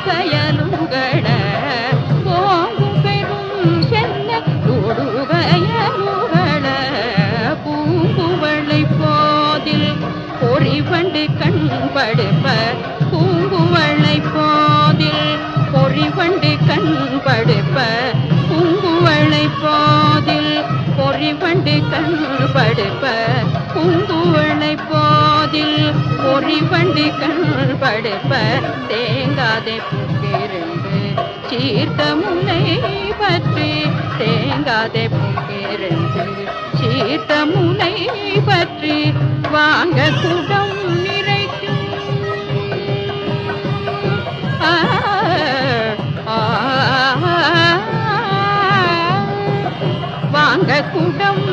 வயலுகள போங்கும் பெரும் செல்ல தொடுவயலுகள பூங்குவளை போதில் பொறிவண்டு கண் படுப்ப பூங்குவளை போதில் பொறிவண்டு கண் படுப்ப பூங்குவளை போதில் பொறிவண்டு கண் படுப்ப பூங்குவளை போதில் பொறிவண்டு கண் படுப்ப தேங்காதே புக்கிருந்து சீர்த்த முனை பற்றி தேங்காதே புக்கிருந்து சீர்த்த முனை பற்றி வாங்க குடம் நிறைக்கும் வாங்க குடம்